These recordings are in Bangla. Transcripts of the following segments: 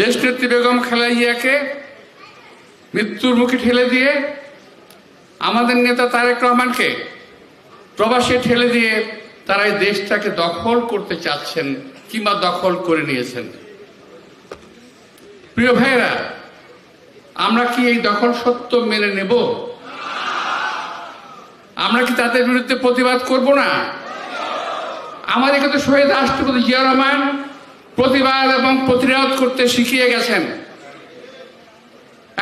দেশনেত্রী বেগম খালেদা জিয়াকে মৃত্যুর মুখে ঠেলে দিয়ে আমাদের নেতা তারেক রহমানকে প্রবাসে ঠেলে দিয়ে তারা এই দেশটাকে দখল করতে চাচ্ছেন কিংবা দখল করে নিয়েছেন। প্রিয় ভাইয়েরা, আমরা কি এই দখল সত্য মেনে নেব? আমরা কি তাদের বিরুদ্ধে প্রতিবাদ করব না? আমাদেরকে তো শহীদ রাষ্ট্রপতি জিয়া রহমান প্রতিবাদ এবং প্রতিরোধ করতে শিখিয়ে গেছেন।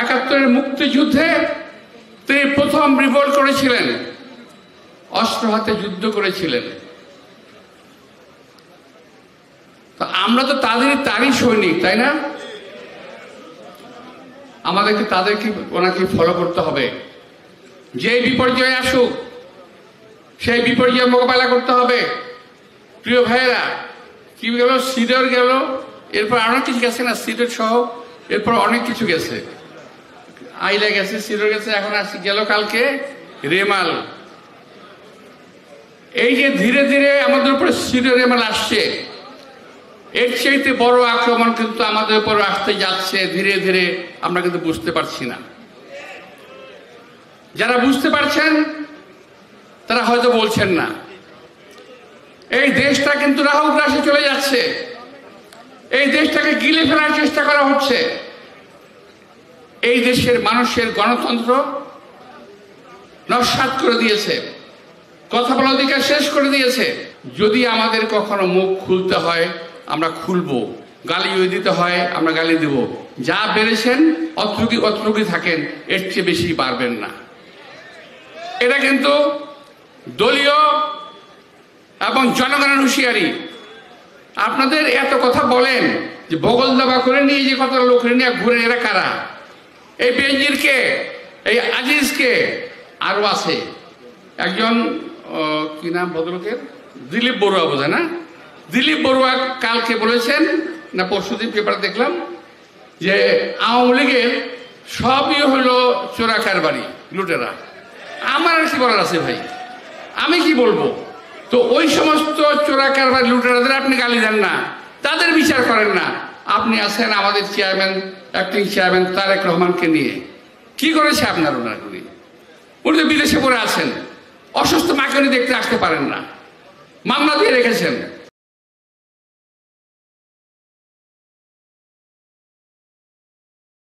৭১-এর মুক্তিযুদ্ধে তিনি প্রথম রিভোল্ট করেছিলেন, অস্ত্র হাতে যুদ্ধ করেছিলেন। তো আমরা তো তারই সৈনিক, তাই না? আমাদেরকে ওনাকে ফলো করতে হবে। যে বিপর্যয় আসুক সেই বিপর্যয় মোকাবেলা করতে হবে। প্রিয় ভাইয়েরা, কি গেল, সিডর গেল, এরপর অনেক কিছু গেছে না, সিডর সহ এরপর অনেক কিছু গেছে, আইলা গেছে, সিডর গেছে, এখন আসছে গেল কালকে রেমাল। এই যে ধীরে ধীরে আমাদের উপরে সিডর রেমাল আসছে, এর চাইতে বড় আক্রমণ কিন্তু আমাদের উপর আসতে যাচ্ছে ধীরে ধীরে, আমরা কিন্তু বুঝতে পারছি না। যারা বুঝতে পারছেন তারা হয়তো বলছেন না। এই দেশটা কিন্তু রাহু গ্রাসে চলে যাচ্ছে, এই দেশটাকে গিলে ফেলার চেষ্টা করা হচ্ছে। এই দেশের মানুষের গণতন্ত্র নস্যাৎ করে দিয়েছে, কথা বলার অধিকার শেষ করে দিয়েছে। যদি আমাদের কখনো মুখ খুলতে হয় আমরা খুলবো, গালি দিতে হয় আমরা গালি দেব। যা বেড়েছেন অতটুকুই থাকেন, এর চেয়ে বেশি পারবেন না। এটা কিন্তু দলীয় এবং জনগণের হুঁশিয়ারি। আপনাদের এত কথা বলেন যে বগল দাবা করে নিয়ে যে কত লোক নিয়ে ঘুরে, এরা কারা? এই বেনজিরকে, এই আজিজকে, আরো আছে একজন, কি নাম ভদ্রলোকের, দিলীপ বড়ুয়া বোধ হয় না? দিলীপ বড়ুয়া কালকে বলেছেন না পরশুদিন পেপার দেখলাম যে আওয়ামী লীগের সবই হলো চোরা কারবারি, লুটেরা। আমার আর কি বলার আছে ভাই, আমি কি বলবো? তো ওই সমস্ত চোরা কারবারি লুটেরাদের আপনি গালি দেন না, তাদের বিচার করেন না। আপনি আছেন আমাদের চেয়ারম্যান, অ্যাক্টিং চেয়ারম্যান তারেক রহমানকে নিয়ে, কি করেছে আপনার? উনি তো বিদেশে পড়ে আছেন, অসুস্থ মাকে উনি দেখতে আসতে পারেন না, মামলা দিয়ে রেখেছেন।